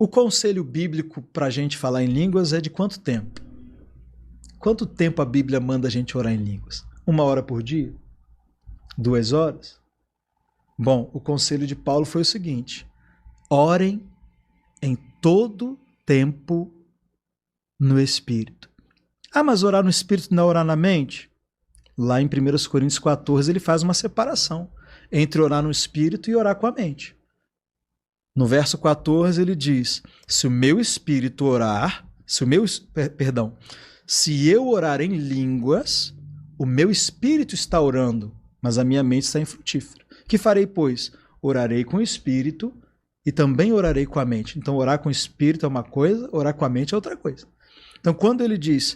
O conselho bíblico para a gente falar em línguas é de quanto tempo? Quanto tempo a Bíblia manda a gente orar em línguas? 1 hora por dia? 2 horas? Bom, o conselho de Paulo foi o seguinte: orem em todo tempo no Espírito. Ah, mas orar no Espírito não é orar na mente? Lá em 1 Coríntios 14 ele faz uma separação entre orar no Espírito e orar com a mente. No verso 14 ele diz: se o meu espírito orar, se eu orar em línguas, o meu espírito está orando, mas a minha mente está infrutífera. Que farei, pois? Orarei com o espírito e também orarei com a mente. Então, orar com o espírito é uma coisa, orar com a mente é outra coisa. Então, quando ele diz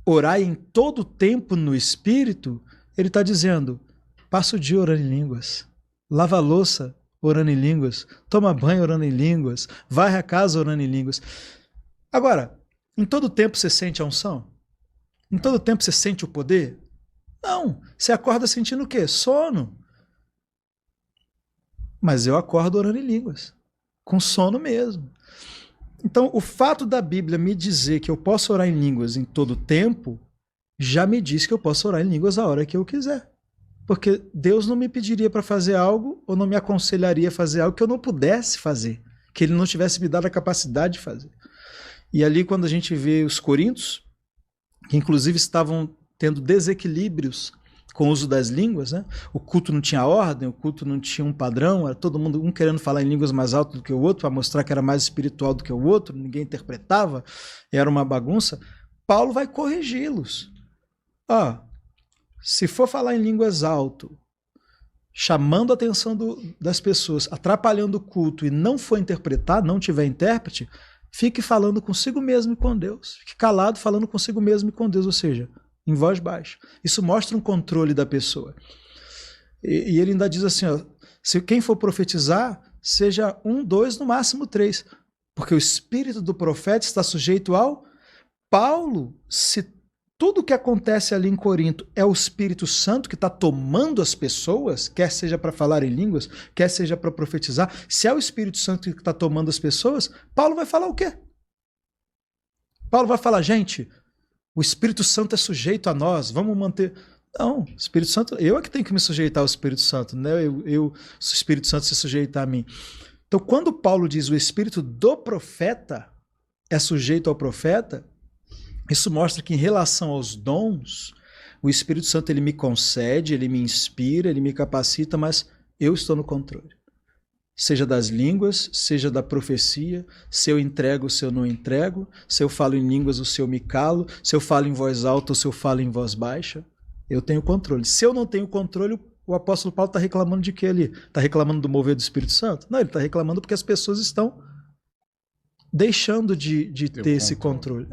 orar em todo tempo no espírito, ele está dizendo: passa o dia orando em línguas, lava a louça orando em línguas, toma banho orando em línguas, varre a casa orando em línguas. Agora, em todo tempo você sente a unção? Em todo tempo você sente o poder? Não. Você acorda sentindo o quê? Sono. Mas eu acordo orando em línguas, com sono mesmo. Então, o fato da Bíblia me dizer que eu posso orar em línguas em todo tempo, já me diz que eu posso orar em línguas a hora que eu quiser. Porque Deus não me pediria para fazer algo, ou não me aconselharia a fazer algo que eu não pudesse fazer, que Ele não tivesse me dado a capacidade de fazer. E ali, quando a gente vê os coríntios, que inclusive estavam tendo desequilíbrios com o uso das línguas, né? O culto não tinha ordem, o culto não tinha um padrão, era todo mundo um querendo falar em línguas mais alto do que o outro, para mostrar que era mais espiritual do que o outro, ninguém interpretava, era uma bagunça. Paulo vai corrigi-los. Se for falar em línguas alto, chamando a atenção das pessoas, atrapalhando o culto e não for interpretar, não tiver intérprete, fique falando consigo mesmo e com Deus. Fique calado falando consigo mesmo e com Deus, ou seja, em voz baixa. Isso mostra um controle da pessoa. E ele ainda diz assim, se quem for profetizar, seja 1, 2, no máximo 3. Porque o espírito do profeta está sujeito ao Paulo. Se tudo que acontece ali em Corinto é o Espírito Santo que está tomando as pessoas, quer seja para falar em línguas, quer seja para profetizar, se é o Espírito Santo que está tomando as pessoas, Paulo vai falar o quê? Paulo vai falar, gente, o Espírito Santo é sujeito a nós, vamos manter... Não, o Espírito Santo, eu é que tenho que me sujeitar ao Espírito Santo, né? Se o Espírito Santo se sujeitar a mim. Então, quando Paulo diz o Espírito do profeta é sujeito ao profeta, isso mostra que em relação aos dons, o Espírito Santo ele me concede, ele me inspira, ele me capacita, mas eu estou no controle. Seja das línguas, seja da profecia, se eu entrego, se eu não entrego, se eu falo em línguas ou se eu me calo, se eu falo em voz alta ou se eu falo em voz baixa, eu tenho controle. Se eu não tenho controle, o apóstolo Paulo está reclamando de quê ali? Está reclamando do mover do Espírito Santo? Não, ele está reclamando porque as pessoas estão deixando de ter esse controle.